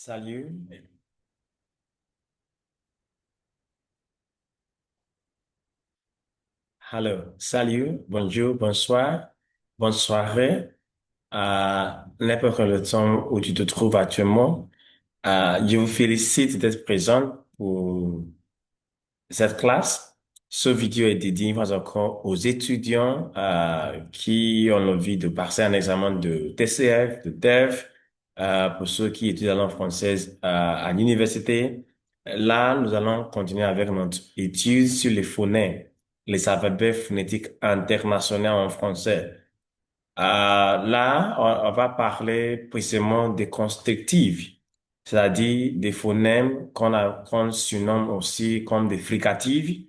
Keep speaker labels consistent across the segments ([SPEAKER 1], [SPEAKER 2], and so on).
[SPEAKER 1] Salut. Hello. Salut. Bonjour. Bonsoir. Bonne soirée. N'importe le temps où tu te trouves actuellement. Je vous félicite d'être présent pour cette classe. Ce vidéo est dédié une fois encore aux étudiants qui ont envie de passer un examen de TCF, de DEF, pour ceux qui étudient la langue française à l'université. Là, nous allons continuer avec notre étude sur les phonèmes, les alphabets phonétiques internationaux en français. Là, on va parler précisément des constructives, c'est-à-dire des phonèmes qu'on surnomme aussi comme des fricatives,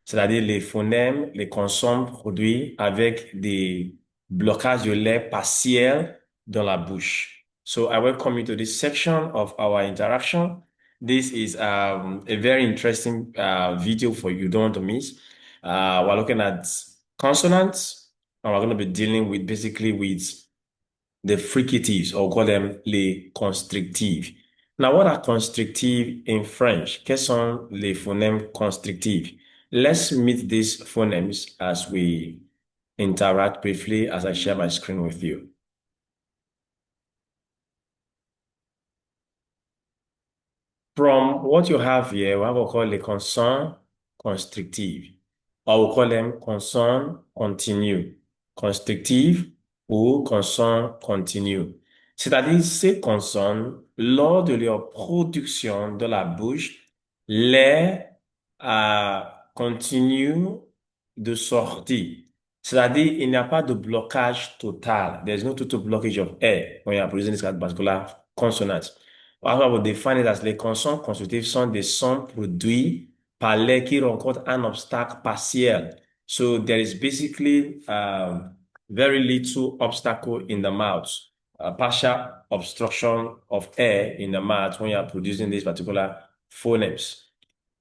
[SPEAKER 1] c'est-à-dire les phonèmes, les consonnes produits avec des blocages de lait partiels dans la bouche. So I welcome you to this section of our interaction. This is a very interesting video for you. Don't want to miss. We're looking at consonants. And we're going to be dealing with basically with the fricatives, or call them les constrictives. Now, what are constrictives in French? Quels sont les phonèmes constrictifs? Let's meet these phonemes as we interact briefly as I share my screen with you. From what you have here, we have what we call les consonnes constrictives, or we call them consonnes continues, constrictives ou consonnes continues. C'est-à-dire ces consonnes, lors de leur production de la bouche, les continuent de sortir. C'est-à-dire, il n'y a pas de blocage total. There's no total blockage of air when you are producing this particular consonant. What I would define it as les consonnes constitutives sont des sons produits par l'air qui rencontrent un obstacle partiel. So there is basically very little obstacle in the mouth, a partial obstruction of air in the mouth when you are producing these particular phonemes.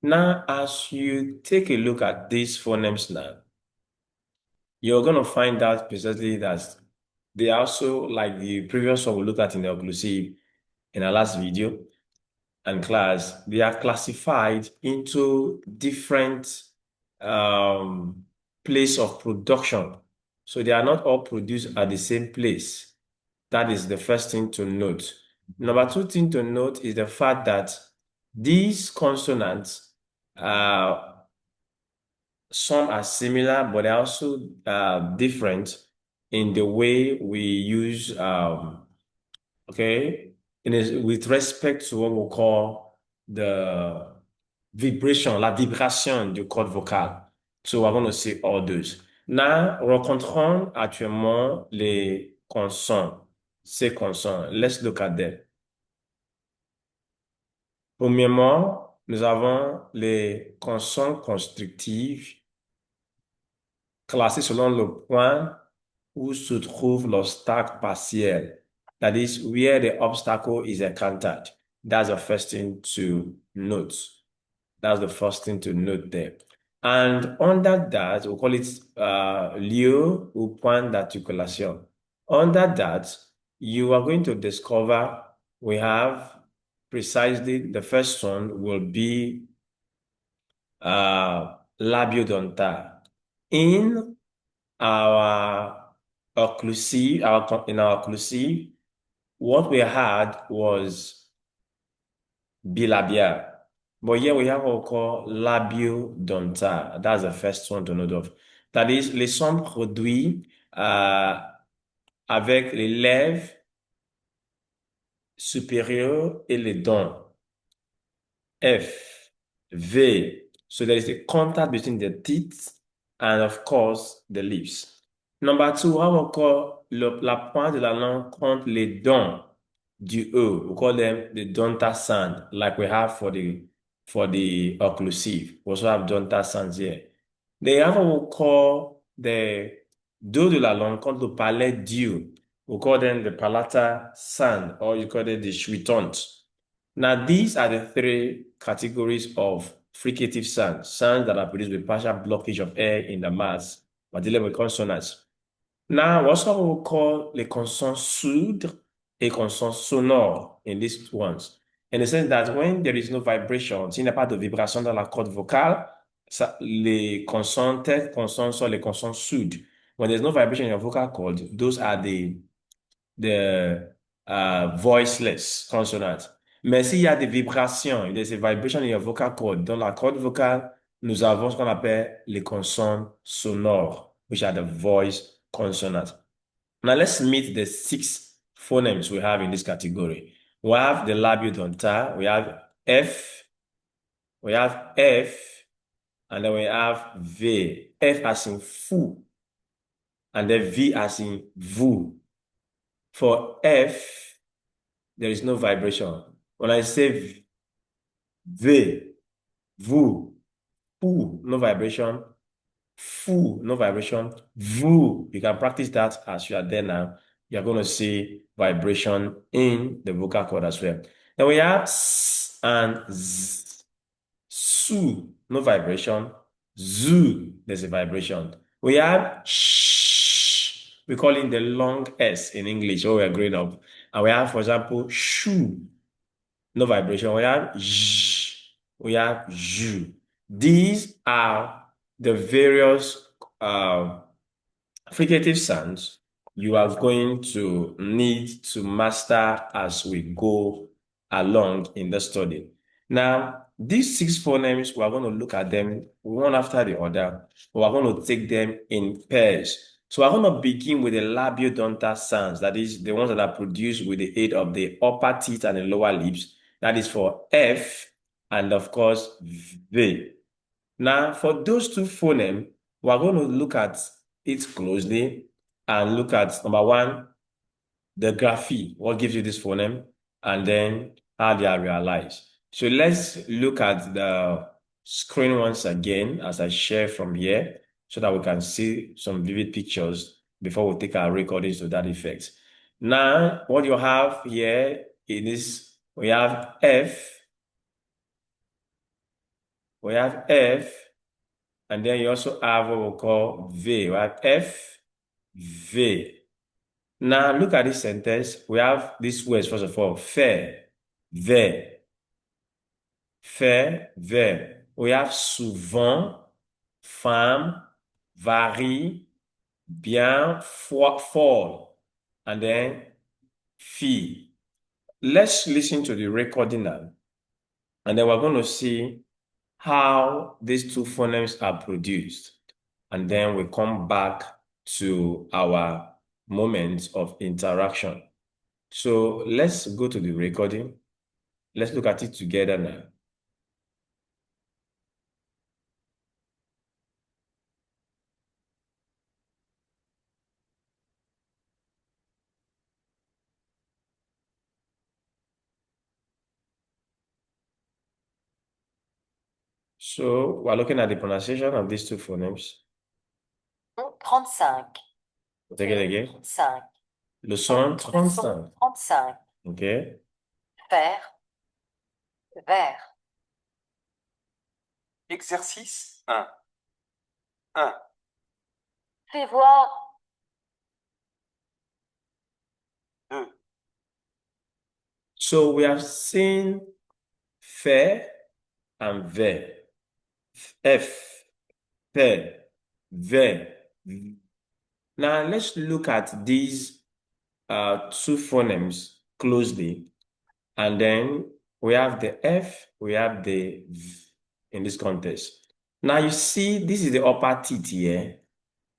[SPEAKER 1] Now, as you take a look at these phonemes now, you're going to find out precisely that they are also, like the previous one we looked at in the occlusive in our last video and class, they are classified into different um, place of production. So they are not all produced at the same place. That is the first thing to note. Number two thing to note is the fact that these consonants, some are similar, but they're also different in the way we use, okay, with respect to what we call the vibration, la vibration du corde vocal. So we're going to see all those. Now, rencontrons actuellement les consonnes. Ces consonnes. Let's look at them. Premièrement, nous avons les consonnes constructives classées selon le point où se trouve l'obstacle partiel. That is where the obstacle is encountered. That's the first thing to note. That's the first thing to note there. And under that, we call it lieu ou point d'articulation. Under that, you are going to discover we have precisely the first one will be labiodontal. In our in our occlusive, what we had was bilabial. But here we have what we call labiodontal. That's the first one to note of. That is, les sons produits avec les lèvres supérieures et les dents. F, V. So there is a contact between the teeth and of course the lips. Number two, how we call la pointe de la langue contre les dents du E. We call them the dental sound, like we have for the occlusive. We also have dental sounds here. They have what we call the dos de la langue contre le palais du. We call them the palatal sound, or you call it the chuitante. Now, these are the three categories of fricative sounds, sounds that are produced with partial blockage of air in the mouth, but dealing with consonants. Now, what's what we call les consonnes sourdes et consonnes sonores in these ones. in the sense that when there is no vibration, s'il n'y a pas de vibration dans la corde vocale, les consonnes telles consonnes sont les consonnes sourdes. When there's no vibration in your vocal cord, those are the voiceless consonants. Mais s'il y a des vibrations, there's a vibration in your vocal cord, dans la corde vocale, nous avons ce qu'on appelle les consonnes sonores, which are the voice consonants. Now let's meet the six phonemes we have in this category. We have the labiodontal, we have F, and then we have V. F as in fou, and then V as in vous. For F, there is no vibration. When I say V, vous, fou, no vibration. Fou, no vibration. Vous, you can practice that as you are there now. You're going to see vibration in the vocal cord as well. Then we have S and Z. Su, no vibration. Zu, there's a vibration. We have Sh, we call it the long S in English when we're growing up. And we have, for example, Shu, no vibration. We have J, we have Ju. These are the various fricative sounds you are going to need to master as we go along in the study. Now, these six phonemes, we're going to look at them one after the other. We're going to take them in pairs. So we're going to begin with the labiodontal sounds, that is the ones that are produced with the aid of the upper teeth and the lower lips. That is for F and of course V. Now, for those two phonemes, we're going to look at it closely and look at number one, the graphy, what gives you this phoneme, and then how they are realized. So let's look at the screen once again as I share from here so that we can see some vivid pictures before we take our recordings to that effect. Now, what you have here is we have F, and then you also have what we call V. We have F, V. Now look at this sentence. We have these words, first of all, faire, ver, faire, ver. We have souvent, femme, varie, bien, fort, and then fille. Let's listen to the recording now, and then we're going to see how these two phonemes are produced. And then we come back to our moments of interaction. So let's go to the recording. Let's look at it together now. So we're looking at the pronunciation of these two phonemes.
[SPEAKER 2] 35.
[SPEAKER 1] Take it again.
[SPEAKER 2] 35.
[SPEAKER 1] Le son
[SPEAKER 2] Son
[SPEAKER 1] 35.
[SPEAKER 2] 35.
[SPEAKER 1] OK.
[SPEAKER 2] Faire. Vers.
[SPEAKER 3] Exercice 1. 1.
[SPEAKER 2] Fais voir.
[SPEAKER 3] 2.
[SPEAKER 1] So we have seen faire and ver. F, ver, ver. Now let's look at these two phonemes closely. And then we have the F, we have the V in this context. Now you see, this is the upper teeth here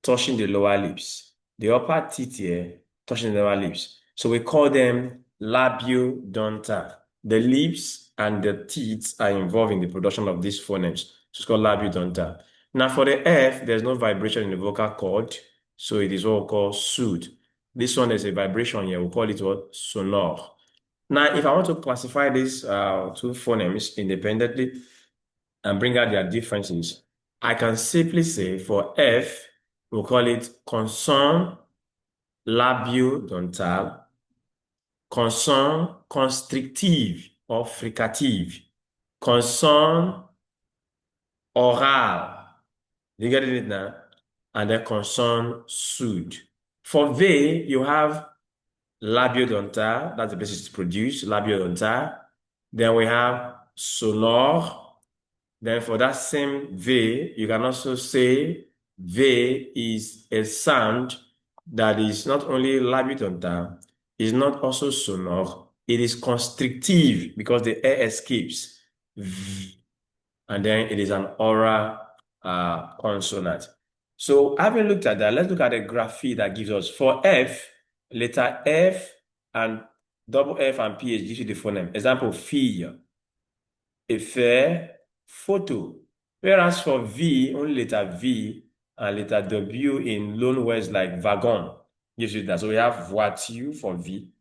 [SPEAKER 1] touching the lower lips. The upper teeth here touching the lower lips. So we call them labiodontal. The lips and the teeth are involved in the production of these phonemes. So it's called labiodontal. Now for the F, there's no vibration in the vocal cord. So it is what we call soothe. This one is a vibration here. We call it what? Sonore. Now, if I want to classify these two phonemes independently and bring out their differences, I can simply say for F, we'll call it consonne labiodontal, consonne constrictive or fricative, consonne oral. You get it now? And then consonne soothe. For V, you have labiodontal, that's the basis to produce, labiodontal, Then we have sonore. Then for that same V, you can also say V is a sound that is not only labiodontal, is not also sonore, it is constrictive because the air escapes. V, and then it is an oral consonant. So having looked at that, let's look at the graphy that gives us for F, letter F and double F and PH gives you the phoneme. Example, fille, effet, photo. Whereas for V, only letter V and letter W in loan words like wagon gives you that. So we have voiture for V.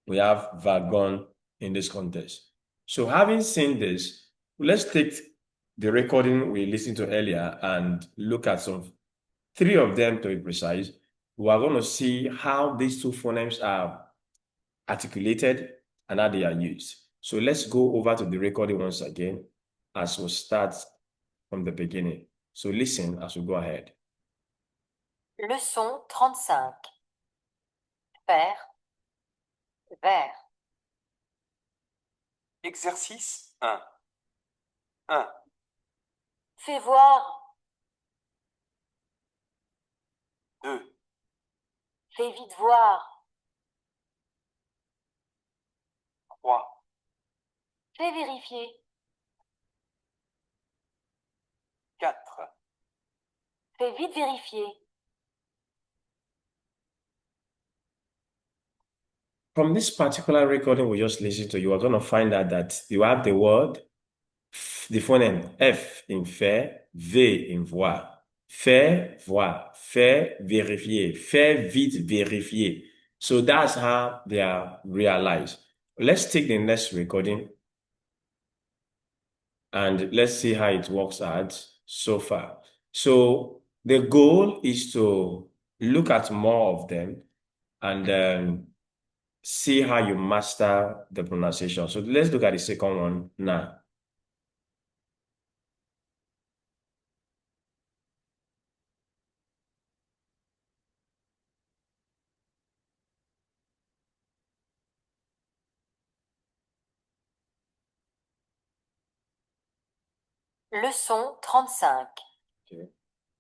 [SPEAKER 1] We have wagon in this context. So having seen this, let's take the recording we listened to earlier and look at some three of them to be precise. We are going to see how these two phonemes are articulated and how they are used. So let's go over to the recording once again as we start from the beginning. So listen as we go ahead.
[SPEAKER 2] Leçon 35. Faire. Vers.
[SPEAKER 3] Exercice 1. 1,
[SPEAKER 2] Fais voir.
[SPEAKER 3] 2,
[SPEAKER 2] Fais vite voir.
[SPEAKER 3] 3,
[SPEAKER 2] Fais vérifier.
[SPEAKER 3] 4,
[SPEAKER 2] Fais vite vérifier.
[SPEAKER 1] From this particular recording we just listened to, you are going to find out that you have the word, the phoneme F in faire, V in voir, faire, voir, faire, vérifier, faire vite, vérifier. So that's how they are realized. Let's take the next recording and let's see how it works out so far. So the goal is to look at more of them and see how you master the pronunciation. So let's look at the second one now.
[SPEAKER 2] Leçon 35.
[SPEAKER 1] Okay.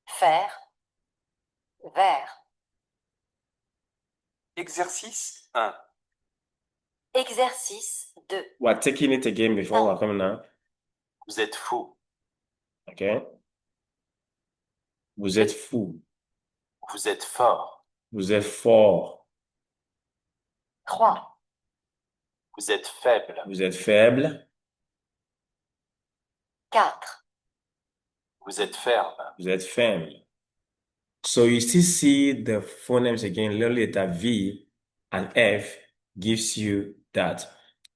[SPEAKER 2] Faire. Vers.
[SPEAKER 3] exercice 1,
[SPEAKER 2] Exercice 2.
[SPEAKER 1] We're taking it again before we're coming now.
[SPEAKER 3] vous êtes fou,
[SPEAKER 1] Okay. Vous êtes fou.
[SPEAKER 3] vous êtes fort,
[SPEAKER 1] Vous êtes fort.
[SPEAKER 2] 3.
[SPEAKER 3] vous êtes faible,
[SPEAKER 1] Vous êtes faible.
[SPEAKER 2] 4.
[SPEAKER 3] vous êtes ferme,
[SPEAKER 1] Vous êtes ferme. So you still see the phonemes again, little letter V and F gives you that.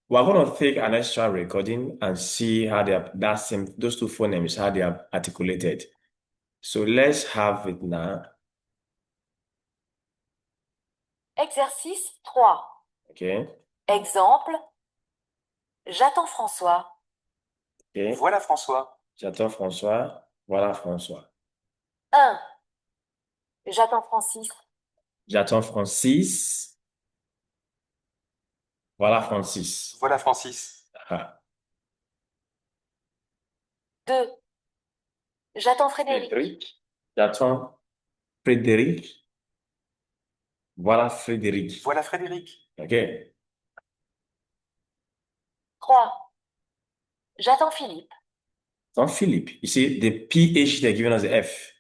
[SPEAKER 1] We're going to take an extra recording and see how they are, those two phonemes, how they are articulated. So let's have it now.
[SPEAKER 2] Exercice 3.
[SPEAKER 1] Okay.
[SPEAKER 2] Exemple. J'attends François.
[SPEAKER 1] Okay.
[SPEAKER 3] voilà François,
[SPEAKER 1] J'attends François. Voilà François.
[SPEAKER 2] 1. J'attends Francis.
[SPEAKER 1] J'attends Francis. Voilà Francis.
[SPEAKER 3] voilà Francis,
[SPEAKER 1] Ah.
[SPEAKER 2] 2. J'attends Frédéric.
[SPEAKER 1] Frédéric. J'attends Frédéric. Voilà Frédéric.
[SPEAKER 3] voilà Frédéric,
[SPEAKER 1] Okay.
[SPEAKER 2] 3. J'attends Philippe.
[SPEAKER 1] J'attends Philippe. You see, the PH, they're giving us the F.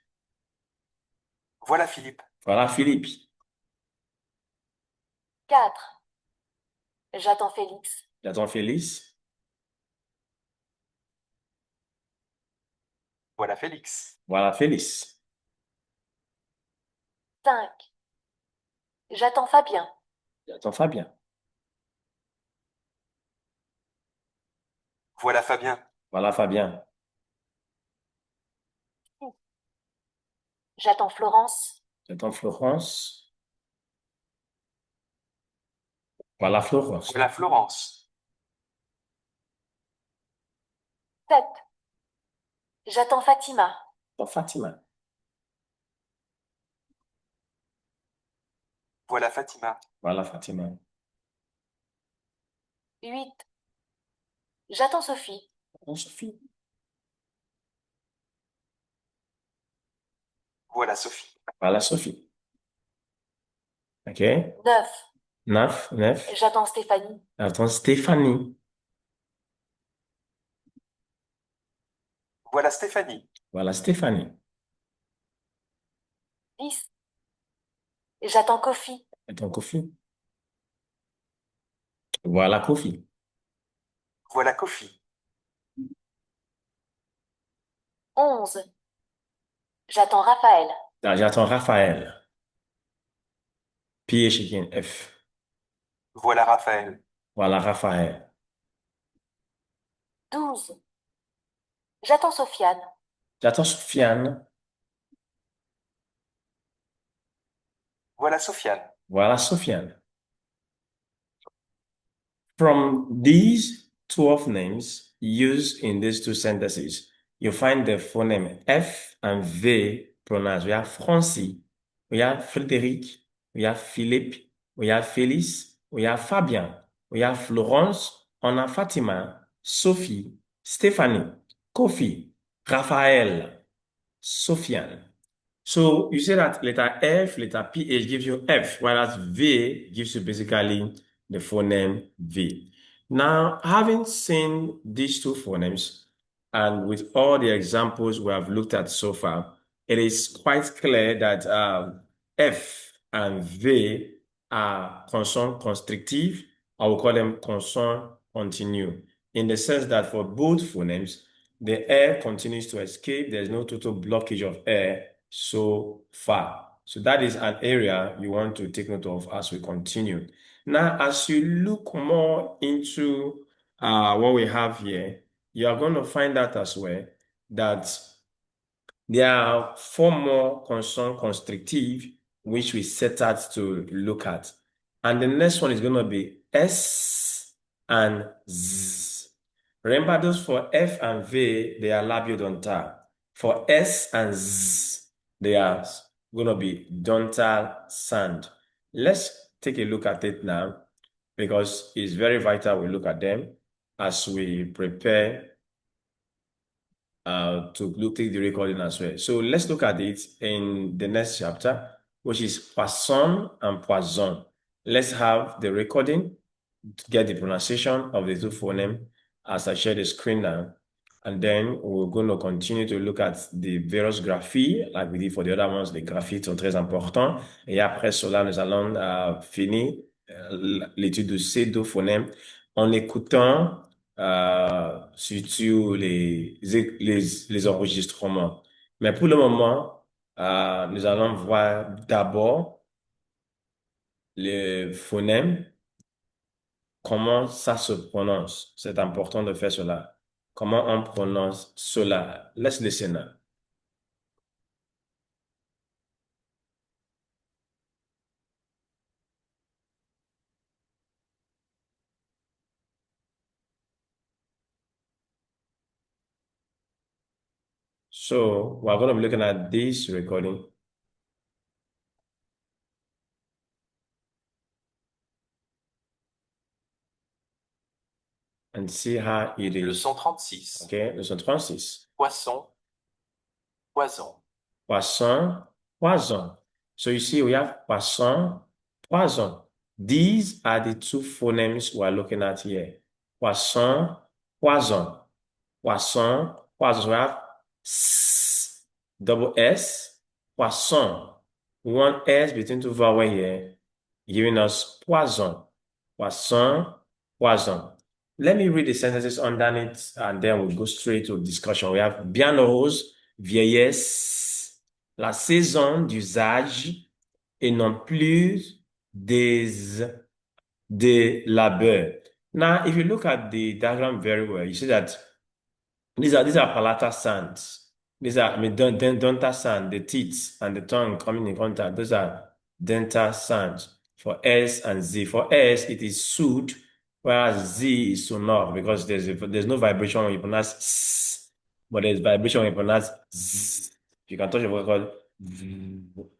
[SPEAKER 3] voilà Philippe,
[SPEAKER 1] Voilà Philippe.
[SPEAKER 2] 4. J'attends Félix.
[SPEAKER 1] J'attends Félix.
[SPEAKER 3] voilà Félix,
[SPEAKER 1] Voilà Félix.
[SPEAKER 2] 5. J'attends Fabien.
[SPEAKER 1] J'attends Fabien.
[SPEAKER 3] voilà Fabien,
[SPEAKER 1] Voilà Fabien.
[SPEAKER 2] J'attends Florence.
[SPEAKER 1] J'attends Florence. Voilà Florence.
[SPEAKER 3] voilà Florence,
[SPEAKER 2] 7. J'attends Fatima.
[SPEAKER 1] J'attends Fatima.
[SPEAKER 3] voilà Fatima,
[SPEAKER 1] Voilà Fatima.
[SPEAKER 2] 8. J'attends Sophie.
[SPEAKER 1] J'attends Sophie.
[SPEAKER 3] Voilà Sophie.
[SPEAKER 1] Voilà Sophie. OK?
[SPEAKER 2] 9.
[SPEAKER 1] 9, 9.
[SPEAKER 2] J'attends Stéphanie.
[SPEAKER 1] J'attends Stéphanie.
[SPEAKER 3] Voilà Stéphanie.
[SPEAKER 1] Voilà Stéphanie.
[SPEAKER 2] 10. J'attends Kofi.
[SPEAKER 1] J'attends Kofi. Voilà Kofi.
[SPEAKER 3] Voilà Kofi.
[SPEAKER 2] 11. J'attends Raphaël.
[SPEAKER 1] J'attends Raphaël. P-H-I-N-F.
[SPEAKER 3] Voilà Raphaël.
[SPEAKER 1] Voilà Raphaël.
[SPEAKER 2] 12. J'attends Sofiane.
[SPEAKER 1] J'attends Sofiane.
[SPEAKER 3] Voilà Sofiane.
[SPEAKER 1] Voilà Sofiane. From these 12 names used in these two sentences, you find the phoneme F and V pronounced. We have Francis, we have Frédéric, we have Philippe, we have Félix, we have Fabien, we have Florence, on a Fatima, Sophie, Stéphanie, Kofi, Raphaël, Sofiane. So you say that letter F, letter PH gives you F, whereas V gives you basically the phoneme V. Now, having seen these two phonemes, and with all the examples we have looked at so far, it is quite clear that F and V are consonant constrictive, or we call them consonant continue, in the sense that for both phonemes, the air continues to escape. There's no total blockage of air so far. So that is an area you want to take note of as we continue. Now, as you look more into what we have here, you are going to find out as well that there are four more consonant constrictive which we set out to look at. And the next one is going to be S and Z. Remember those for F and V, they are labiodontal. For S and Z, they are going to be dental sound. Let's take a look at it now because it's very vital we look at them as we prepare to take the recording as well. So let's look at it in the next chapter, which is poisson and poison. Let's have the recording to get the pronunciation of the two phonemes as I share the screen now. And then we're going to continue to look at the various graphies, like we did for the other ones. Les graphies sont très importants. Et après cela, nous allons finir l'étude de ces deux phonèmes en écoutant surtout les enregistrements. Mais pour le moment, nous allons voir d'abord les phonèmes, comment ça se prononce. C'est important de faire cela. Comment on prononce cela. Let's listen now. So we're going to be looking at this recording and see how it is.
[SPEAKER 3] Leçon 36.
[SPEAKER 1] Okay, leçon 36.
[SPEAKER 3] Poisson. Poison.
[SPEAKER 1] Poisson, poison. So you see, we have poisson, poison. These are the two phonemes we are looking at here. Poisson, poison. Poisson, poison. So we have S, double S, poisson. One S between two vowels here, giving us poison. Poisson, poison. Let me read the sentences underneath and then we'll go straight to discussion. We have bienheureuse, vieillesse, la saison d'usage et non plus des labeurs. Now, if you look at the diagram very well, you see that these are palatal sounds. These are, I mean, dental sound, the teeth and the tongue coming in contact. Those are dental sounds for S and Z. For S, it is soothed, whereas Z is sonore because there's no vibration when you pronounce S, but there's vibration when you pronounce Z. You can touch a vocal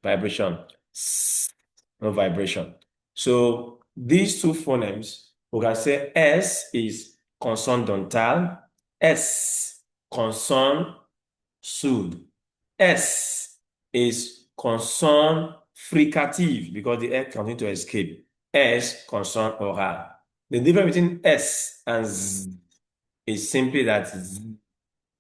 [SPEAKER 1] vibration. S, no vibration. So these two phonemes, we can say S is consonne dentale. S, consonne sourde. S is consonne fricative because the air continues to escape. S, consonne oral. The difference between S and Z is simply that Z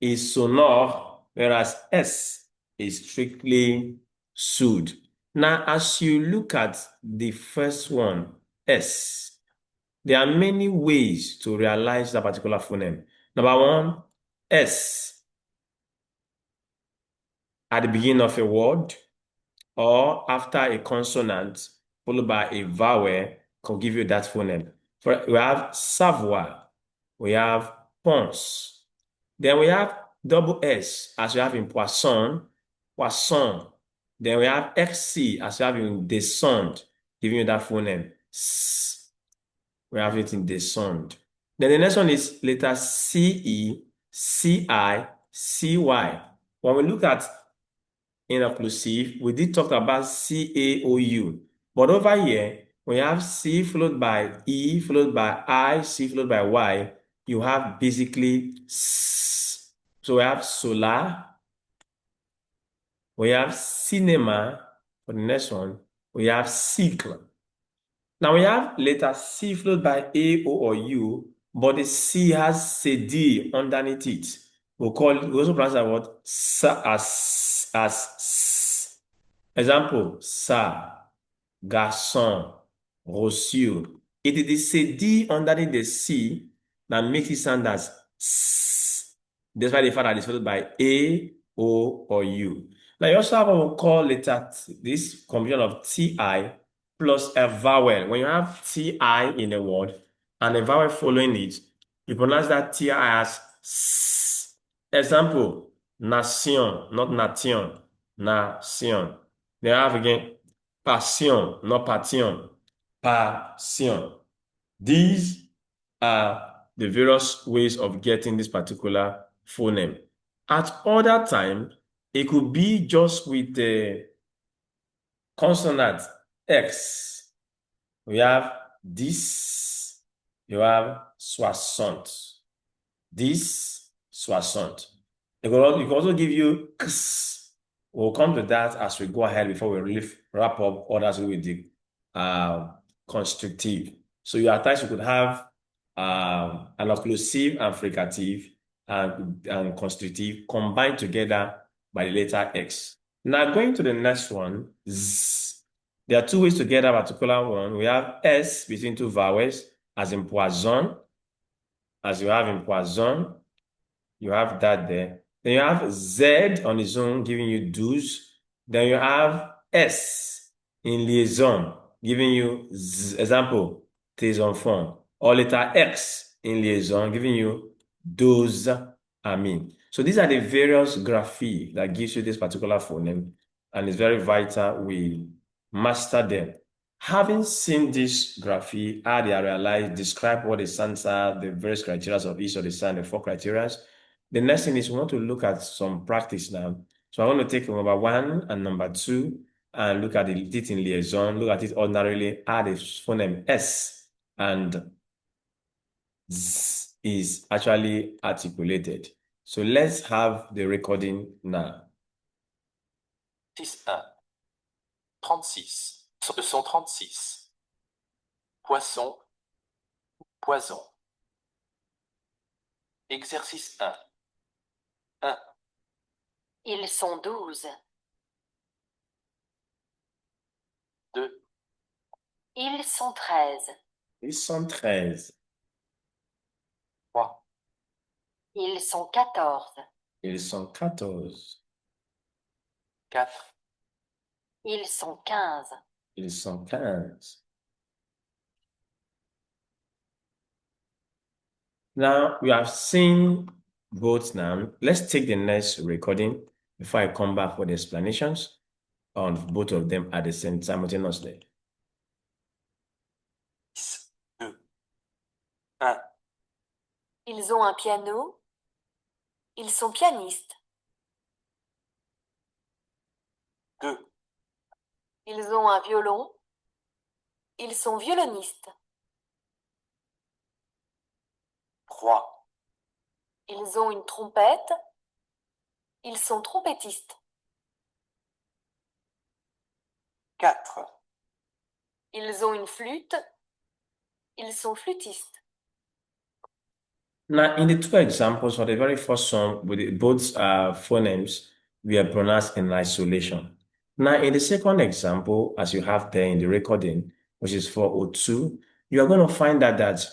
[SPEAKER 1] is sonore, whereas S is strictly soothed. Now, as you look at the first one, S, there are many ways to realize that particular phoneme. Number one, S at the beginning of a word or after a consonant followed by a vowel can give you that phoneme. We have savoir, we have ponce. Then we have double S as we have in poisson, poisson. Then we have XC as we have in descend, giving you that phoneme. S. We have it in descend. Then the next one is letter CE, CI, CY. When we look at inclusive, we did talk about CAOU. But over here, we have C followed by E, followed by I, C followed by Y. You have basically S. So we have solar, we have cinema for the next one, we have cycle. Now we have letter C followed by A, O, or U, but the C has CD underneath it. We also pronounce that word as S. Example, ça, garçon, reçu. It is the CD underneath the C that makes it sound as S. That's why the fact that it's followed by A, O, or U. Now you also have what we call letter this combination of TI plus a vowel. When you have TI in a word and a vowel following it, you pronounce that TI as S. Example, nation, not nation, nation. They have again passion, not passion, passion. These are the various ways of getting this particular phoneme. At other time, it could be just with the consonant X. We have this, you have soixante. This, soixante. It can also give you X. We'll come to that as we go ahead before we really wrap up others with the constrictive. So at times you could have an occlusive and fricative and constrictive combined together by the letter X. Now going to the next one, Z. There are two ways to get a particular one. We have S between two vowels, as in poison, as you have in poison. You have that there. Then you have Z on its own, giving you douze. Then you have S in liaison, giving you Z. Example, tes enfants. Or letter X in liaison, giving you douze amis. So these are the various graphy that gives you this particular phoneme, and it's very vital we master them. Having seen this graphy, how they are realized, describe what the sounds are, the various criteria of each of the sound, the four criteria. The next thing is we want to look at some practice now. So I want to take number one and number two and look at it in liaison, look at it ordinarily, how the phoneme S and Z is actually articulated. So let's have the recording now.
[SPEAKER 3] 6-1. 36. Son 36. Poisson. Poison. Exercice 1. 1.
[SPEAKER 2] Ils sont 12.
[SPEAKER 3] 2.
[SPEAKER 2] Ils sont 13.
[SPEAKER 1] Ils sont 13.
[SPEAKER 3] 3.
[SPEAKER 2] Ils sont 14.
[SPEAKER 1] Ils sont 14.
[SPEAKER 3] 4.
[SPEAKER 2] Ils sont 15.
[SPEAKER 1] Ils sont 15. Now, we have seen both now. Let's take the next recording before I come back for the explanations on both of them at the same simultaneously.
[SPEAKER 3] 10. 2. 1.
[SPEAKER 2] Ils ont un piano. Ils sont pianistes.
[SPEAKER 3] 2.
[SPEAKER 2] Ils ont un violon. Ils sont violonistes.
[SPEAKER 3] 3,
[SPEAKER 2] Ils ont une trompette. Ils sont trompettistes.
[SPEAKER 3] 4,
[SPEAKER 2] Ils ont une flûte. Ils sont flûtistes.
[SPEAKER 1] Now, in the two examples, for the very first one, with both phonemes, we are pronounced in isolation. Now, in the second example, as you have there in the recording, which is 402, you are going to find that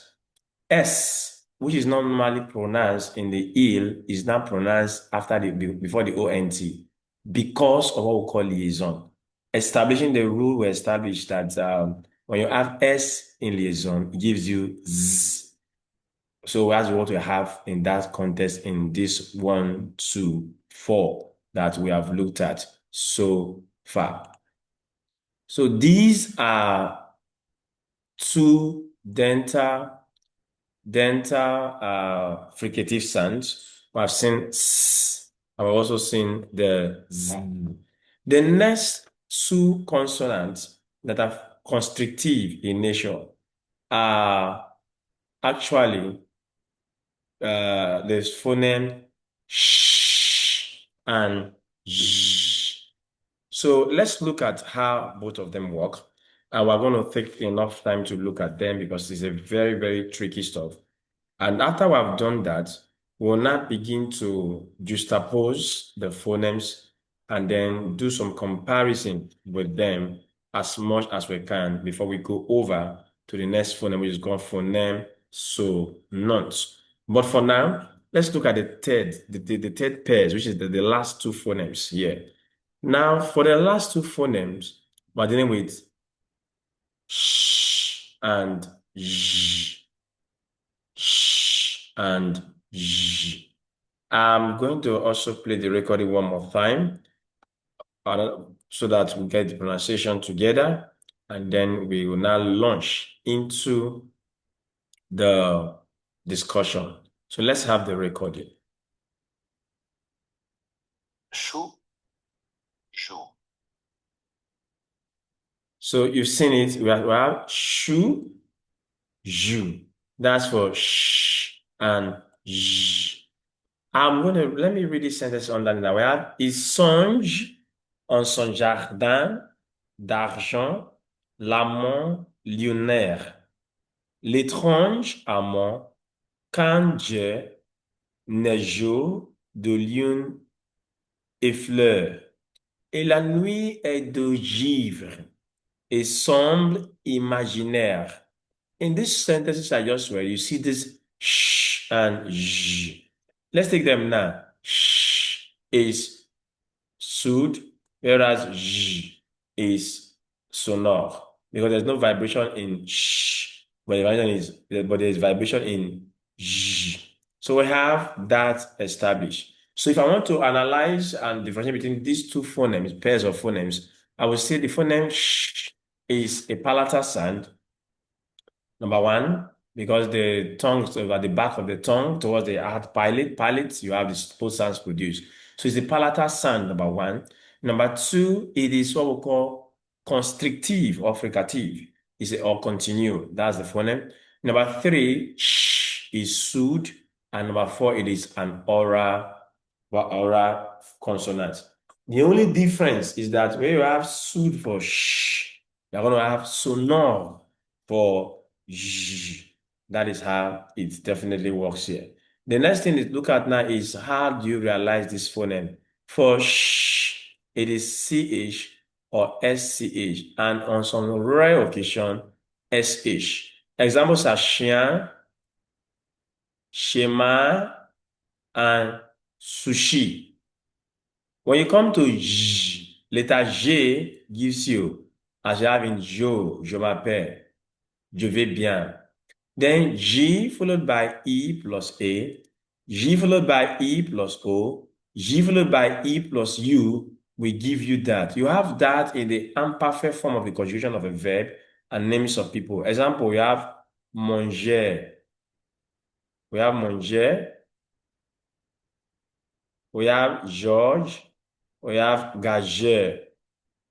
[SPEAKER 1] S, which is not normally pronounced in the ill, is now pronounced after before the ONT because of what we call liaison. Establishing the rule, we established that when you have S in liaison, it gives you Z. So that's what we have in that context in this 1, 2, 4 that we have looked at so far. So these are two fricative sounds. We have seen S, and we've also seen the Z. The next two consonants that are constrictive in nature are actually there's phoneme sh and j. So let's look at how both of them work. And we're going to take enough time to look at them because it's a very, very tricky stuff. And after we've done that, we'll now begin to juxtapose the phonemes and then do some comparison with them as much as we can before we go over to the next phoneme, which is called phoneme sonant. But for now, let's look at the third pairs, which is the last two phonemes here. Now, for the last two phonemes, we're dealing with sh and j, sh and j. I'm going to also play the recording one more time so that we get the pronunciation together, and then we will now launch into the discussion. So let's have the recording.
[SPEAKER 3] chou, joue,
[SPEAKER 1] So you've seen it. We have shu, ju. That's for sh and j. Let me read this sentence under now. We have, il songe en son jardin d'argent l'amant lunaire. L'étrange amant quand Dieu neigeau de lune et fleurs. Et la nuit est de givre et semble imaginaire. In these sentences I just read, you see this sh and j. Let's take them now. Sh is soothe, whereas j is sonore because there's no vibration in sh, but there's vibration in j. So we have that established. So if I want to analyze and differentiate between these two phonemes, pairs of phonemes, I would say the phoneme sh is a palatal sound. Number one, because the tongue is at the back of the tongue towards the hard palate, you have the both sounds produced. So it's the palatal sound, number one. Number two, it is what we call constrictive or fricative. Or continue. That's the phoneme. Number three, sh is soothe. And number four, it is an oral consonant. The only difference is that when you have soothe for sh, you're going to have sonore for j. That is how it definitely works here. The next thing to look at now is how do you realize this phoneme? For sh, it is ch or sch, and on some rare occasion, sh. Examples are chien, chemin, and sushi. When you come to j, letter J gives you, as you have in je m'appelle, je vais bien. Then G followed by E plus A, G followed by E plus O, G followed by E plus U will give you that. You have that in the imperfect form of the conjugation of a verb and names of people. Example, we have manger. We have manger. We have George. We have gager.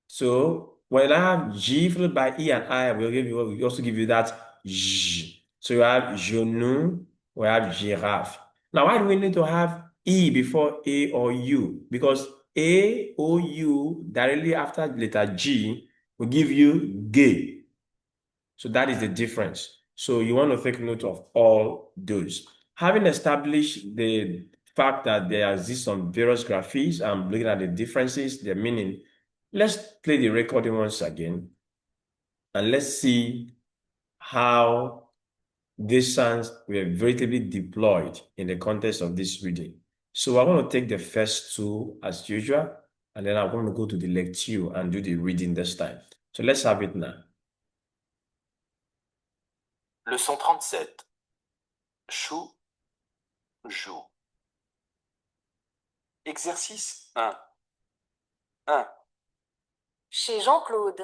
[SPEAKER 1] So when I have G followed by E and I, we also give you that J. So you have genou, We have giraffe. Now, why do we need to have E before A or U? Because A or U directly after the letter G will give you gay. So that is the difference. So you want to take note of all those. Having established the fact that there exists some various graphies and looking at the differences, their meaning, let's play the recording once again and let's see how these sounds were veritably deployed in the context of this reading. So I'm going to take the first two as usual, and then I'm going to go to the lecture and do the reading this time. So let's have it now.
[SPEAKER 3] Leçon 37. Chou, joue. Exercice 1. 1.
[SPEAKER 2] Chez Jean-Claude.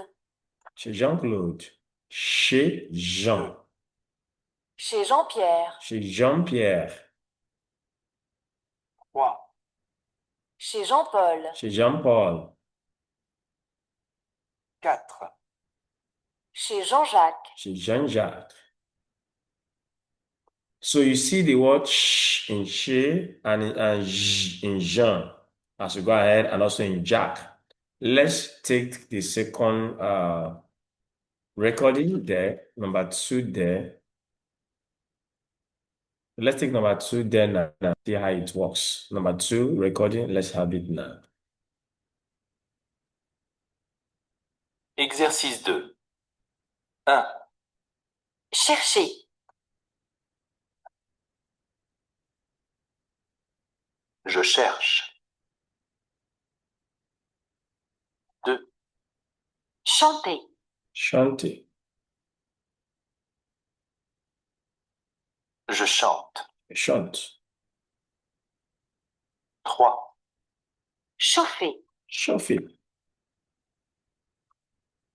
[SPEAKER 1] Chez Jean-Claude. Chez Jean.
[SPEAKER 2] Chez Jean-Pierre.
[SPEAKER 1] Chez Jean-Pierre.
[SPEAKER 3] 3.
[SPEAKER 2] Chez Jean-Paul.
[SPEAKER 1] Chez Jean-Paul.
[SPEAKER 3] 4.
[SPEAKER 2] Chez Jean-Jacques.
[SPEAKER 1] Chez Jean-Jacques. So you see the word sh in she and j in Jean as we go ahead, and also in Jack. Let's take the second recording there, number 2 there. Let's take number 2 there now, see how it works. Number 2 recording, let's have it now.
[SPEAKER 3] Exercice 2. 1.
[SPEAKER 2] Chercher.
[SPEAKER 3] Je cherche. 2.
[SPEAKER 2] Chanter.
[SPEAKER 1] Chanter.
[SPEAKER 3] Je chante.
[SPEAKER 1] Chante.
[SPEAKER 3] 3.
[SPEAKER 2] Chauffer.
[SPEAKER 1] Chauffer.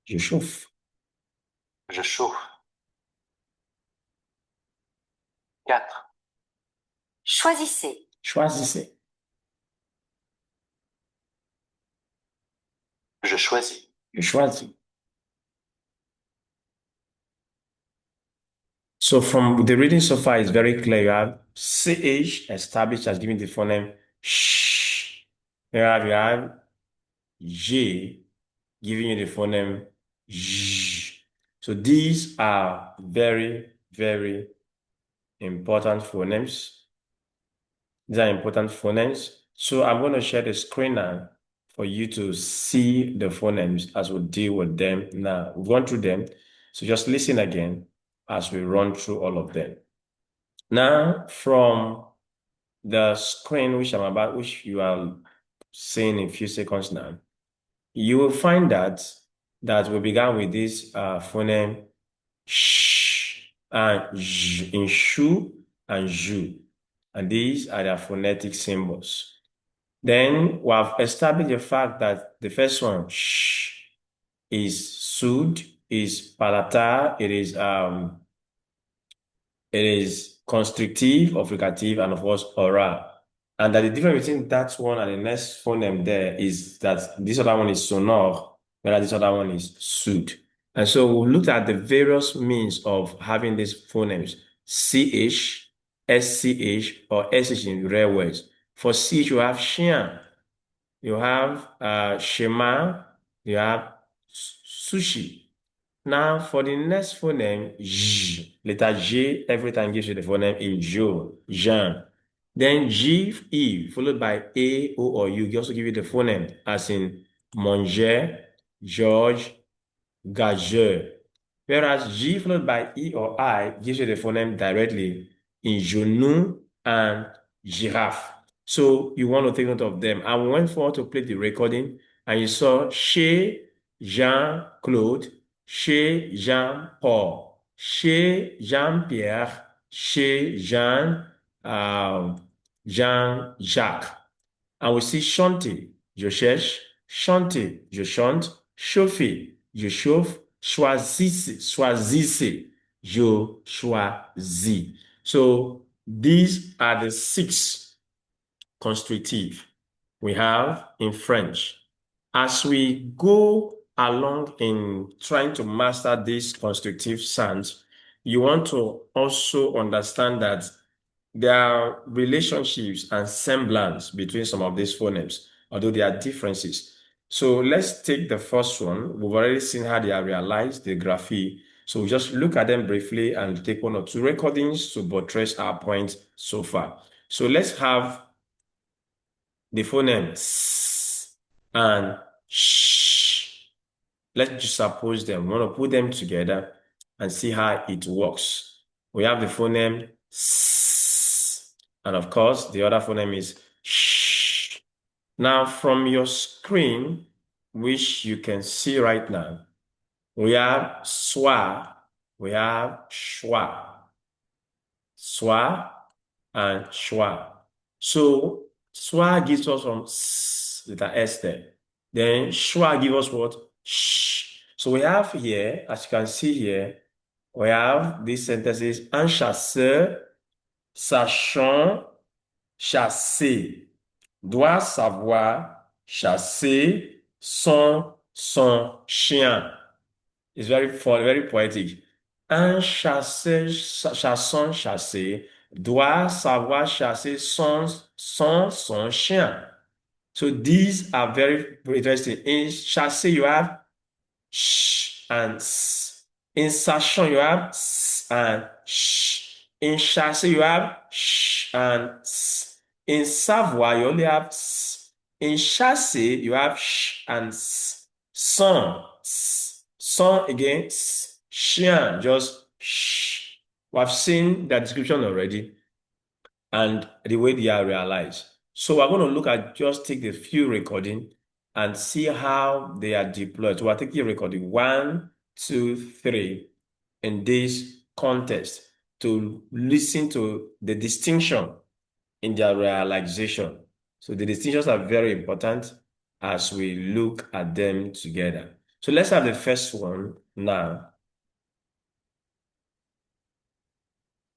[SPEAKER 1] Je chauffe.
[SPEAKER 3] Je chauffe. 4.
[SPEAKER 2] Choisissez.
[SPEAKER 1] Choisissez.
[SPEAKER 3] Je choisis.
[SPEAKER 1] Je choisis. So from the reading so far, it's very clear. You have CH established as giving the phoneme sh. You have J giving you the phoneme j. So these are very, very important phonemes. These are important phonemes. So I'm going to share the screen now for you to see the phonemes as we deal with them now. We've gone through them. So just listen again as we run through all of them. Now, from the screen which you are seeing in a few seconds now, you will find that we began with this phoneme sh and j in shu and ju, and these are their phonetic symbols. Then we have established the fact that the first one sh is sud, is palatal, it is constrictive or fricative, and of course oral. And that the difference between that one and the next phoneme there is that this other one is sonor, whereas this other one is sud. And so we looked at the various means of having these phonemes: CH, SCH, or SH in rare words. For CH, you have chien, you have chemin, you have sushi. Now, for the next phoneme, J, letter J every time gives you the phoneme in Jo, Jean. Then G, E, followed by A, O, or U, also give you the phoneme, as in manger, George, gageur. Whereas G followed by E or I gives you the phoneme directly in genou and giraffe. So you want to take note of them. I went forward to play the recording, and you saw chez Jean-Claude, chez Jean-Paul, chez Jean-Pierre, chez Jean-Jacques. And we see chanter, je cherche, chanter, je chante, chauffer, je chauffe, choisissez, je choisis. So these are the 6 constrictive we have in French. As we go along in trying to master these constrictive sounds, you want to also understand that there are relationships and semblance between some of these phonemes, although there are differences. So let's take the first one. We've already seen how they are realized, the graphy. So we'll just look at them briefly and take one or two recordings to buttress our point so far. So let's have the phoneme s and sh. Let's juxtapose them. We want to put them together and see how it works. We have the phoneme s, and of course, the other phoneme is sh. Now, from your screen, which you can see right now, we have swa, we have schwa, swa, and schwa. So, swa gives us from s with an S there. Then schwa gives us what? Sh. So we have here, as you can see here, we have these sentences, un chasseur, sachant, chasser, doit savoir, chasser, son chien. It's very fun, very poetic. Un chasseur, chassant, chasser, doit savoir chasser son chien. So these are very interesting. In chasser, you have sh and s. In sachant, you have s and sh. In chasser, you have sh and s. In savoir, you only have s. In chasser, you have sh and s. Son, s. Son again, s. Chien, just sh. We have seen the description already and the way they are realized. So we're going to look at just take the few recording and see how they are deployed. So we're taking recording 1, 2, 3 in this context to listen to the distinction in their realization. So the distinctions are very important as we look at them together. So let's have the first one now.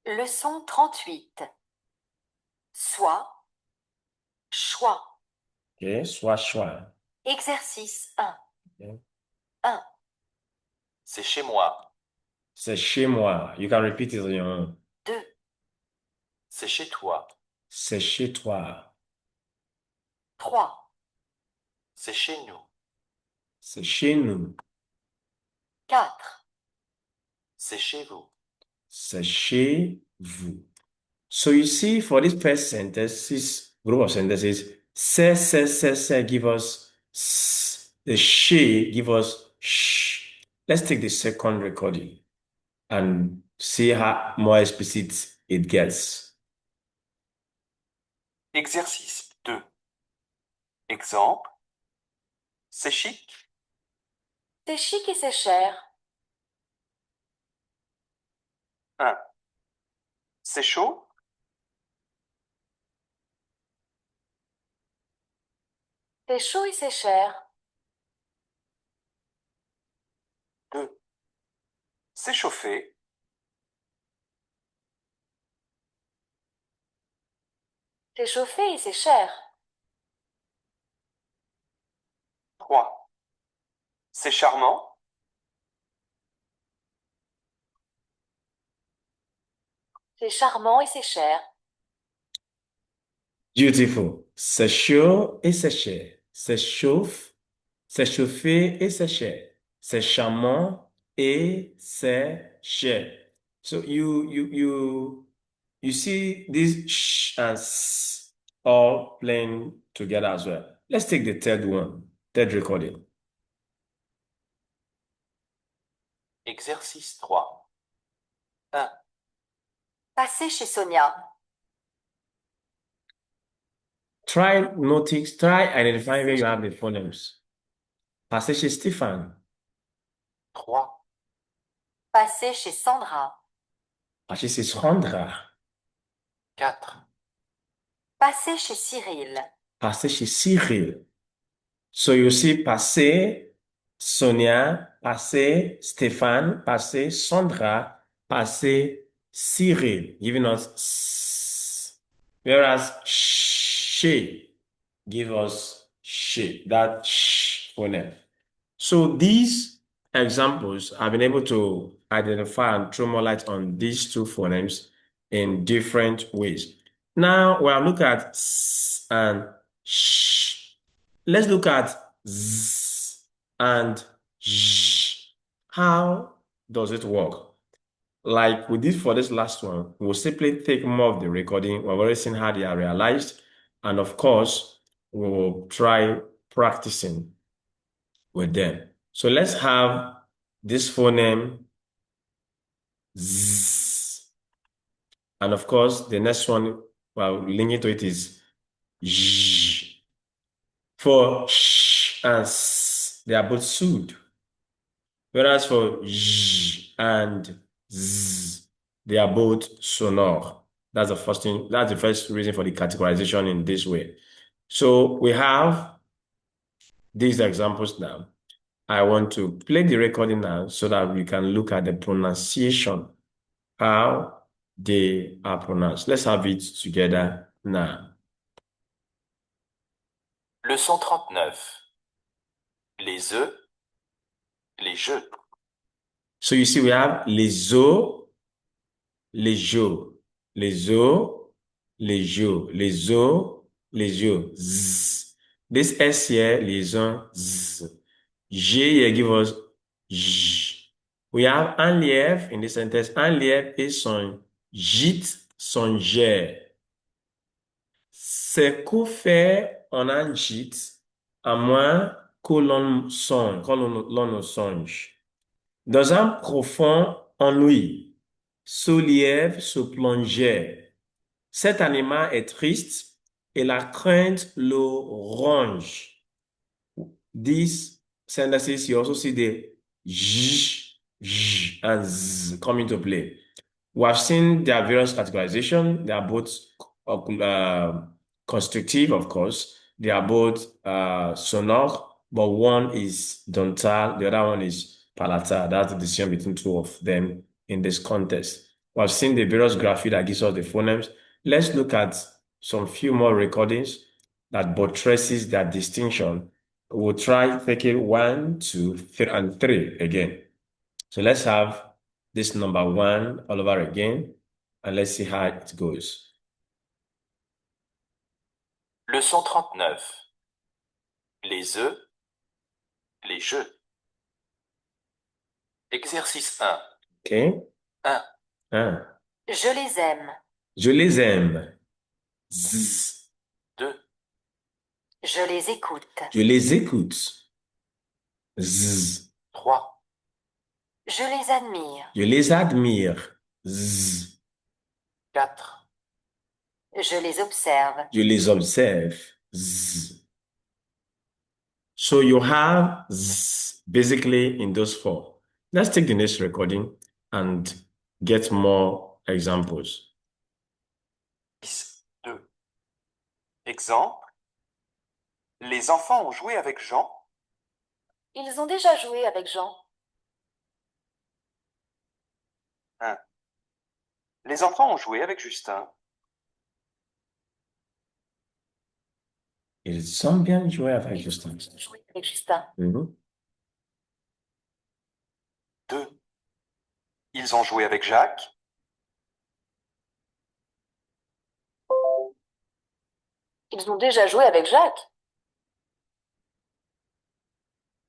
[SPEAKER 2] Leçon 38. Soit, choix.
[SPEAKER 1] Okay, soit, choix.
[SPEAKER 2] Exercice 1.
[SPEAKER 1] Okay.
[SPEAKER 2] 1.
[SPEAKER 3] C'est chez moi.
[SPEAKER 1] C'est chez moi. You can repeat it on your own.
[SPEAKER 2] 2.
[SPEAKER 3] C'est chez toi.
[SPEAKER 1] C'est chez toi.
[SPEAKER 2] 3.
[SPEAKER 3] C'est chez nous.
[SPEAKER 1] C'est chez nous.
[SPEAKER 2] 4.
[SPEAKER 3] C'est chez vous.
[SPEAKER 1] C'est chez vous. So you see, for this first sentence, this group of sentences, say give us s. The she give us sh. Let's take the second recording and see how more explicit it gets.
[SPEAKER 3] Exercice 2. Exemple. C'est chic.
[SPEAKER 2] C'est chic et c'est cher.
[SPEAKER 3] 1. C'est chaud.
[SPEAKER 2] C'est chaud et c'est cher.
[SPEAKER 3] 2. C'est chauffé.
[SPEAKER 2] C'est chauffé et c'est cher.
[SPEAKER 3] 3. C'est charmant.
[SPEAKER 2] C'est charmant et c'est cher.
[SPEAKER 1] Beautiful. C'est chaud et c'est cher. C'est chauffe, c'est chauffé et c'est cher. C'est charmant et c'est cher. So you see these sh and s all playing together as well. Let's take the third one, third recording.
[SPEAKER 3] Exercice 3. 1.
[SPEAKER 2] Passer chez Sonia.
[SPEAKER 1] Try identifying where you have the phonemes. Passer chez Stéphane.
[SPEAKER 3] 3.
[SPEAKER 2] Passer chez Sandra.
[SPEAKER 1] Passer chez Sandra.
[SPEAKER 3] 4.
[SPEAKER 2] Passer chez Cyril.
[SPEAKER 1] Passer chez Cyril. So you see passer Sonia, passer Stéphane, passer Sandra, passer Cyril, giving us s. Whereas she give us she, that sh phoneme. So these examples, I've been able to identify and throw more light on these two phonemes in different ways. Now, when I look at s and sh, let's look at z and sh. How does it work? Like we did for this last one, we'll simply take more of the recording. We've already seen how they are realized. And of course, we'll try practicing with them. So let's have this phoneme z. And of course, the next one, well, linking to it is j. For sh and s, they are both sued. Whereas for j and z, they are both sonor. That's the first thing. That's the first reason for the categorization in this way. So we have these examples now. I want to play the recording now so that we can look at the pronunciation, how they are pronounced. Let's have it together now.
[SPEAKER 3] Leçon 39. Les œufs, les jeux.
[SPEAKER 1] So you see, we have les os, les jeux, les os, les jeux, les os, les jeux. Z. This S here, liaison, z. G here give us j. We have un lièvre in this sentence. Un lièvre et son gîte, son jet. C'est qu'au fait, on a un gîte, à moins que l'on songe, l'on ne songe. Dans un profond ennui, ce lièvre se plongeait. Cet animal est triste et la crainte le ronge. These sentences, you also see the j, and z come into play. We have seen their various categorization. They are both constrictive, of course. They are both sonor, but one is dental, the other one is palatal. That's the distinction between two of them in this context. We have seen the various graphy that gives us the phonemes. Let's look at some few more recordings that buttresses that distinction. We'll try taking 1, 2, 3, and 3 again. So let's have this number 1 all over again, and let's see how it goes.
[SPEAKER 3] Leçon 39. Les œufs, les jeux. Exercice 1.
[SPEAKER 1] Okay?
[SPEAKER 3] 1.
[SPEAKER 1] 1.
[SPEAKER 2] Je les aime.
[SPEAKER 1] Je les aime. Z.
[SPEAKER 3] 2.
[SPEAKER 2] Je les écoute.
[SPEAKER 1] Je les écoute. Z.
[SPEAKER 3] 3.
[SPEAKER 2] Je les admire.
[SPEAKER 1] Je les admire. Z.
[SPEAKER 3] 4.
[SPEAKER 2] Je les observe.
[SPEAKER 1] Je les observe. Z. So you have z basically in those 4. Let's take the next recording and get more examples.
[SPEAKER 3] 2. Exemple. Les enfants ont joué avec Jean.
[SPEAKER 2] Ils ont déjà joué avec Jean.
[SPEAKER 3] 1. Les enfants ont joué avec Justin.
[SPEAKER 1] Ils ont bien joué avec Justin.
[SPEAKER 2] Ils ont joué avec Justin.
[SPEAKER 3] 2. Ils ont joué avec Jacques.
[SPEAKER 2] Ils ont déjà joué avec Jacques.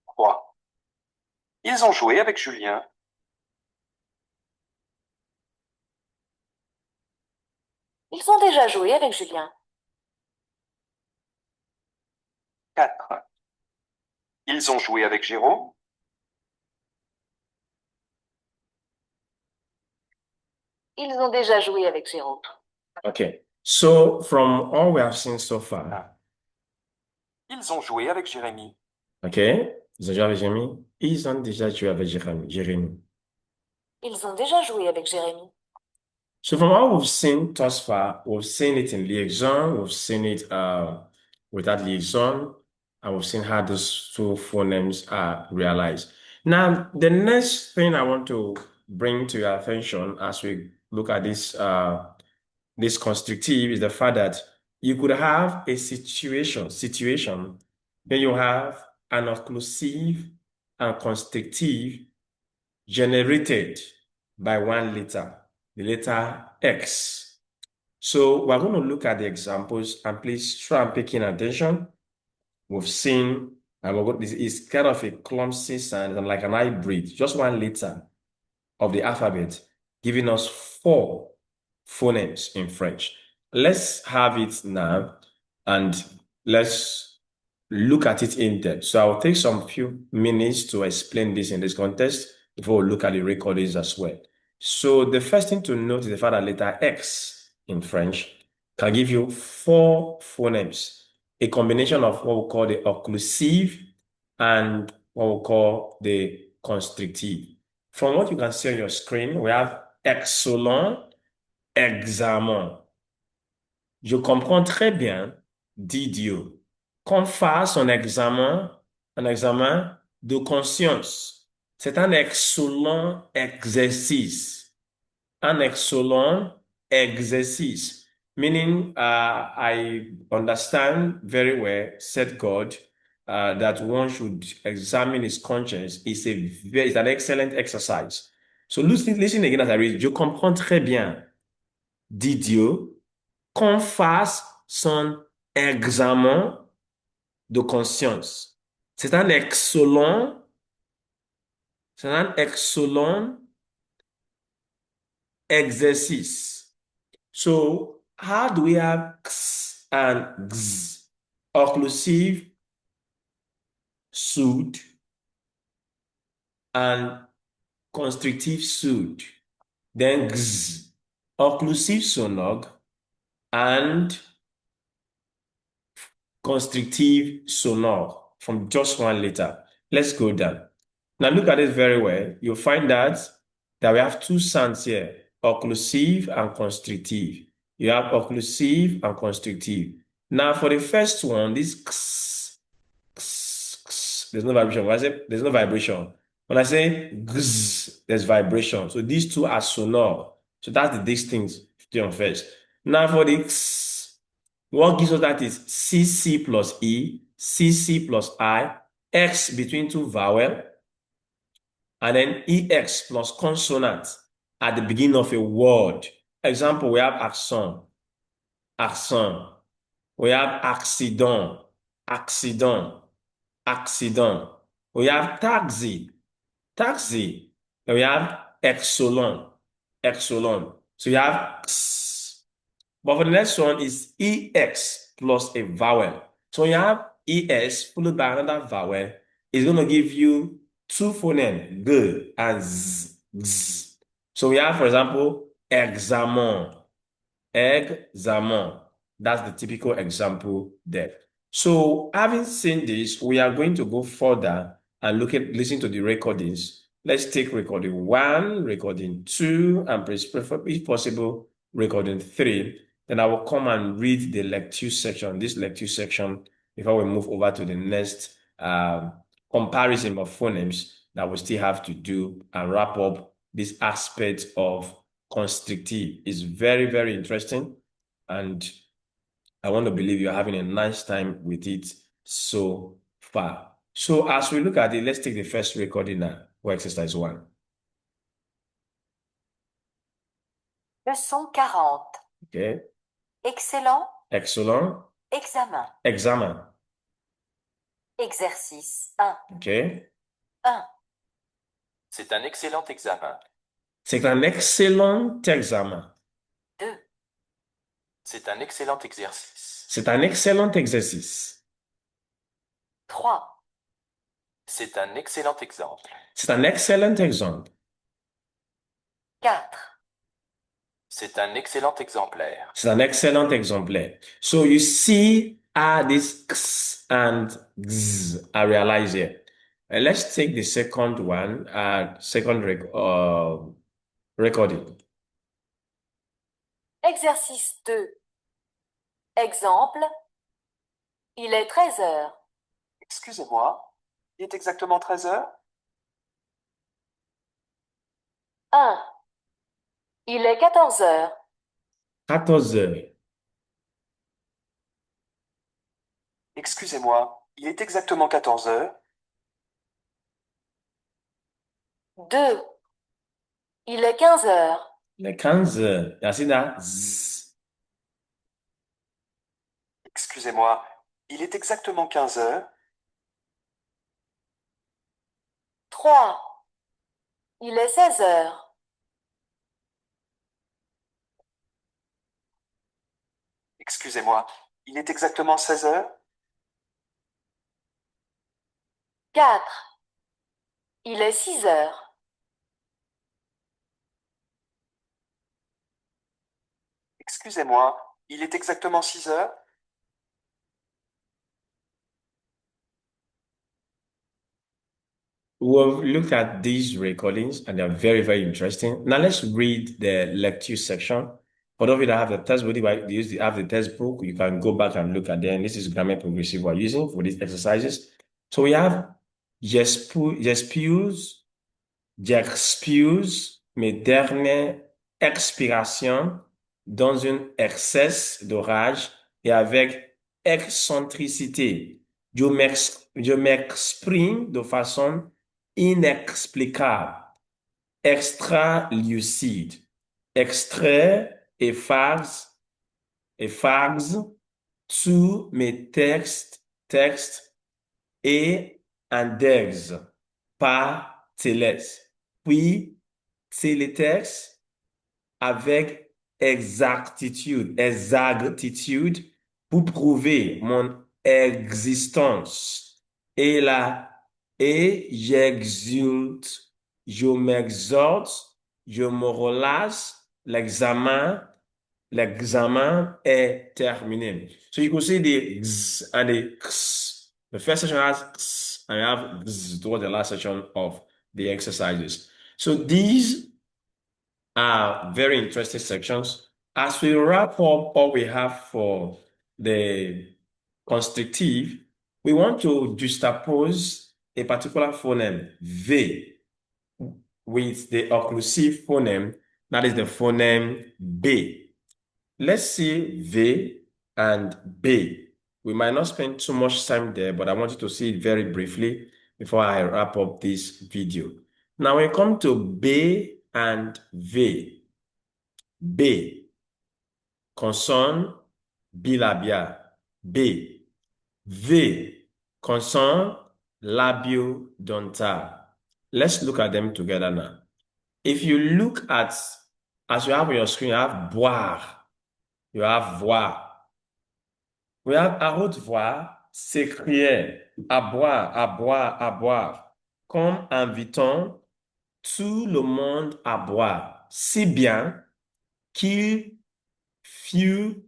[SPEAKER 3] 3. Ils ont joué avec Julien.
[SPEAKER 2] Ils ont déjà joué avec Julien.
[SPEAKER 3] 4. Ils ont joué avec Jérôme.
[SPEAKER 2] Ils ont déjà joué avec Jérôme.
[SPEAKER 1] Okay. So from all we have seen so far,
[SPEAKER 3] Ils ont joué avec Jérémie.
[SPEAKER 1] okay, ils ont joué avec Jérémy. Ils ont déjà joué avec Jérémy.
[SPEAKER 2] Ils ont déjà joué avec Jérémie.
[SPEAKER 1] So from all we've seen thus far, we've seen it in liaison, we've seen it without liaison, and we've seen how those two phonemes are realized. Now, the next thing I want to bring to your attention as we look at this constrictive is the fact that you could have a situation where you have an occlusive and constrictive generated by one letter. the letter X. So we're going to look at the examples, and please try and pay keen attention. We've seen, this is kind of a clumsy sound and like an hybrid, just one letter of the alphabet, giving us four phonemes in French. Let's have it now and let's look at it in depth. So I'll take some few minutes to explain this in this context before we look at the recordings as well. So the first thing to note is the fact that letter X in French can give you four phonemes, a combination of what we call the occlusive and what we call the constrictive. From what you can see on your screen, we have excellent, examen. Je comprends très bien, dit Dieu, qu'on fasse un examen de conscience. C'est un excellent exercice. Un excellent exercice. Meaning, I understand very well, said God, that one should examine his conscience. It's an excellent exercise. So listen again as I read. Je comprends très bien, dit Dieu, qu'on fasse son examen de conscience. C'est un excellent exercice. So, how do we have x and x? Occlusive, sud, and constrictive sud. Then x, occlusive sonog, and constrictive sonor from just one letter. Let's go down. Now look at it very well. You'll find that we have two sounds here, occlusive and constrictive. You have occlusive and constrictive. Now for the first one, this x, x, x, there's no vibration. When I say there's no vibration. When I say gz, there's vibration. So these two are sonor. So that's the distinction first. Now for the x, what gives us that is CC plus E, CC plus I, X between two vowel, and then EX plus consonant at the beginning of a word. Example, we have accent, accent. We have accident, accident, accident. We have taxi, taxi. And we have excellent, excellent. So you have X. But for the next one is EX plus a vowel. So when you have ES followed by another vowel, it's going to give you two phonemes, G and Z, Z. So we have, for example, examen, examen. That's the typical example there. So having seen this, we are going to go further and listen to the recordings. Let's take recording 1, recording 2, and if possible, recording 3. Then I will come and read the lecture section, this lecture section, before we move over to the next comparison of phonemes that we still have to do and wrap up this aspect of constrictive. It's very, very interesting. And I want to believe you're having a nice time with it so far. So as we look at it, let's take the first recording now for exercise 1.
[SPEAKER 2] Leçon 40.
[SPEAKER 1] Okay.
[SPEAKER 2] Excellent.
[SPEAKER 1] Excellent.
[SPEAKER 2] Examen.
[SPEAKER 1] Examen.
[SPEAKER 2] Exercice 1.
[SPEAKER 1] Okay.
[SPEAKER 2] 1.
[SPEAKER 3] C'est un excellent examen.
[SPEAKER 1] C'est un excellent examen.
[SPEAKER 2] 2.
[SPEAKER 3] C'est un excellent exercice.
[SPEAKER 1] C'est un excellent exercice.
[SPEAKER 2] 3.
[SPEAKER 3] C'est un excellent exemple.
[SPEAKER 1] C'est un excellent exemple.
[SPEAKER 2] 4.
[SPEAKER 3] C'est un excellent exemplaire.
[SPEAKER 1] C'est un excellent exemplaire. So you see how these x and z are realized here. Let's take the second one, recording.
[SPEAKER 2] Exercice 2. Exemple. Il est 13 heures.
[SPEAKER 3] Excusez-moi, il est exactement 13 heures?
[SPEAKER 2] 1. Il est 14 heures.
[SPEAKER 1] 14 heures.
[SPEAKER 3] Excusez-moi, il est exactement 14 heures?
[SPEAKER 2] 2. Il est 15 heures.
[SPEAKER 1] Les 15 heures. Il y a aussi là, zzz.
[SPEAKER 3] Excusez-moi, il est exactement 15 heures.
[SPEAKER 2] 3. Il est 16 heures.
[SPEAKER 3] Excusez-moi, il est exactement 16 heures.
[SPEAKER 2] 4. Il est 6 heures.
[SPEAKER 3] Excusez-moi, il est exactement 6 heures.
[SPEAKER 1] We've looked at these recordings and they're very, very interesting. Now let's read the lecture section. For those of you that have the textbook, if you have the textbook, you can go back and look at them. This is grammar progressive we're using for these exercises. So we have j'expuse mes dernières expirations dans un excès de rage et avec excentricité. Je m'exprime de façon inexplicable, extra-lucide, extrait et farce tous mes textes et index par téléx. Puis, télétexte avec exactitude pour prouver mon existence. Et là, et je m'exalte, je me relâche, l'examen est terminé. So you could see the z and the x. The first section has x and you have z towards the last section of the exercises. So these are very interesting sections. As we wrap up all we have for the constrictive, we want to juxtapose a particular phoneme, V, with the occlusive phoneme, that is the phoneme B. Let's see V and B. We might not spend too much time there, but I want you to see it very briefly before I wrap up this video. Now, when we come to B and V, B, consonne bilabial, B. V, consonne labio-dental. Let's look at them together now. If you look at, as you have on your screen, you have boire, you have voir. We have à haute voix s'écrier à boire, à boire, à boire, comme invitant tout le monde à boire, si bien qu'il fut,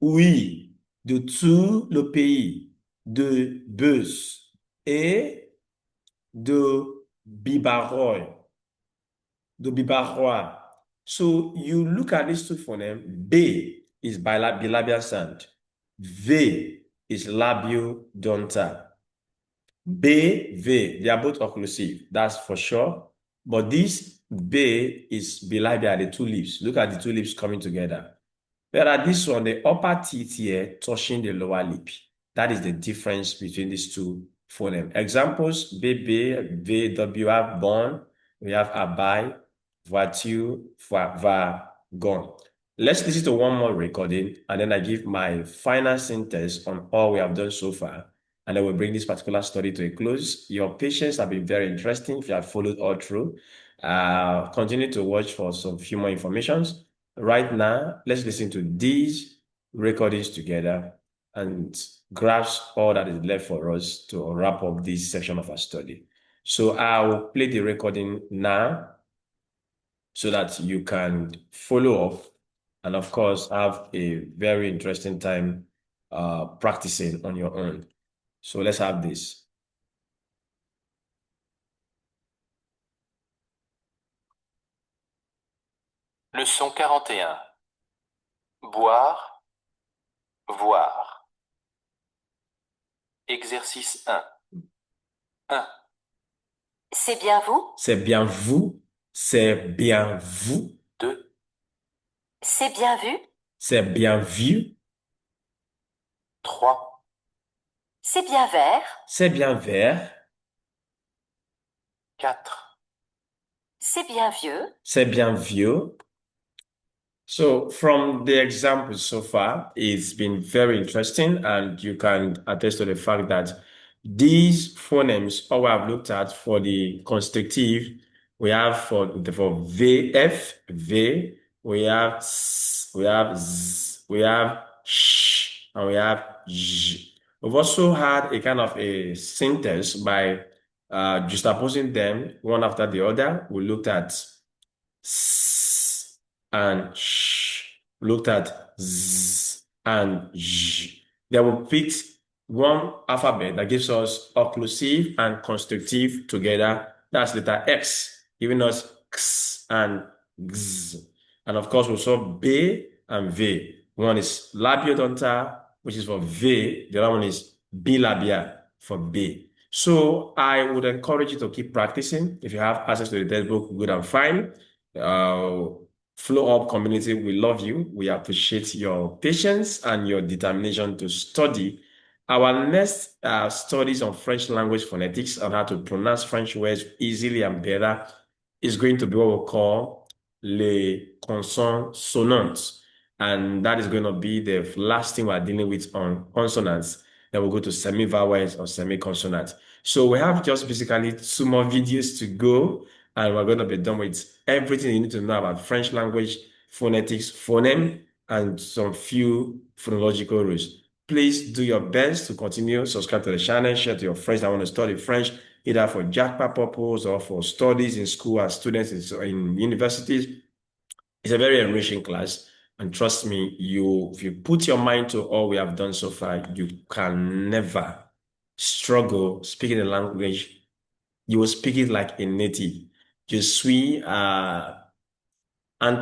[SPEAKER 1] oui, de tout le pays, de bus et de bibarrois, de bibarrois. So you look at these two phonemes, B is bilabial sound. V is labio-dental. B, V, they are both occlusive, that's for sure. But this B is bilabial, the two lips. Look at the two lips coming together. Whereas this one, the upper teeth here touching the lower lip. That is the difference between these two phonemes. Examples, BB, VW, have born, we have abai, voiture, wagon. Let's listen to one more recording, and then I give my final sentence on all we have done so far. And then we'll bring this particular study to a close. Your patience have been very interesting if you have followed all through. Continue to watch for some few more informations. Right now, let's listen to these recordings together and grasp all that is left for us to wrap up this section of our study. So I'll play the recording now so that you can follow up and, of course, have a very interesting time practicing on your own. So let's have this.
[SPEAKER 3] Leçon 41. Boire, voir. Exercice 1. 1.
[SPEAKER 2] C'est bien vous?
[SPEAKER 1] C'est bien vous. C'est bien vous.
[SPEAKER 3] 2.
[SPEAKER 2] C'est bien vu?
[SPEAKER 1] C'est bien vu.
[SPEAKER 3] 3.
[SPEAKER 2] C'est bien vert?
[SPEAKER 1] C'est bien vert.
[SPEAKER 3] 4.
[SPEAKER 2] C'est bien vieux.
[SPEAKER 1] C'est bien vieux. So from the examples so far, it's been very interesting, and you can attest to the fact that these phonemes, all we have looked at for the constrictive, we have for VF, V, we have S, we have Z, we have sh, and we have j. We've also had a kind of a synthesis by juxtaposing them one after the other. We looked at S and sh. Looked at Z and j. Then we picked one alphabet that gives us occlusive and constrictive together. That's letter X, giving us X and X. And of course, we saw B and V. One is labiodontal, which is for V. The other one is bilabia for B. So I would encourage you to keep practicing. If you have access to the textbook, good and fine. Uh, Flow Up community, we love you. We appreciate your patience and your determination to study. Our next studies on French language phonetics and how to pronounce French words easily and better is going to be what we call les consonnes sonnantes. And that is going to be the last thing we're dealing with on consonants. Then we'll go to semi-vowels or semi-consonants. So we have just basically 2 more videos to go, and we're going to be done with everything you need to know about French language, phonetics, phoneme, and some few phonological rules. Please do your best to continue, subscribe to the channel, share to your friends that want to study French, either for jackpot purpose or for studies in school as students in universities. It's a very enriching class. And trust me, if you put your mind to all we have done so far, you can never struggle speaking the language. You will speak it like a native. Je suis un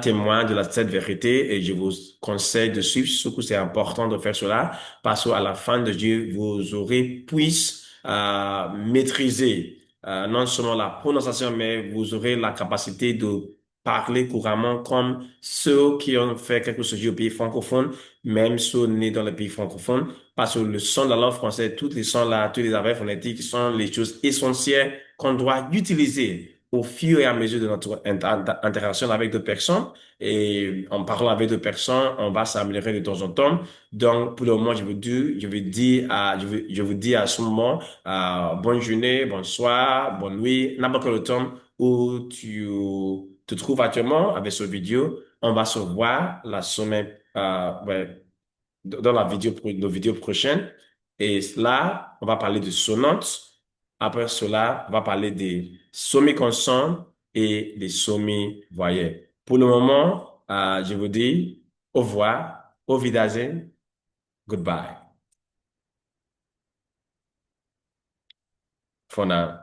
[SPEAKER 1] témoin de cette vérité et je vous conseille de suivre. Surtout, c'est important de faire cela parce qu'à la fin de Dieu, vous aurez puisse maîtriser non seulement la prononciation, mais vous aurez la capacité de parler couramment comme ceux qui ont fait quelque chose au pays francophone, même ceux nés dans le pays francophone, parce que le son de la langue française, tous les sons là, tous les arabes phonétiques sont les choses essentielles qu'on doit utiliser au fur et à mesure de notre interaction avec d'autres personnes. Et en parlant avec d'autres personnes, on va s'améliorer de temps en temps. Donc, pour le moment, je vous dis à ce moment, bonne journée, bonsoir, bonne nuit, n'importe quel temps où tu te trouves actuellement avec ce vidéo. On va se voir la semaine, ouais, dans nos vidéos prochaines. Et là, on va parler de sonnantes. Après cela, on va parler des semi-consonnes et des semi-voyelles. Pour le moment, je vous dis au revoir, au Wiedersehen, goodbye for now.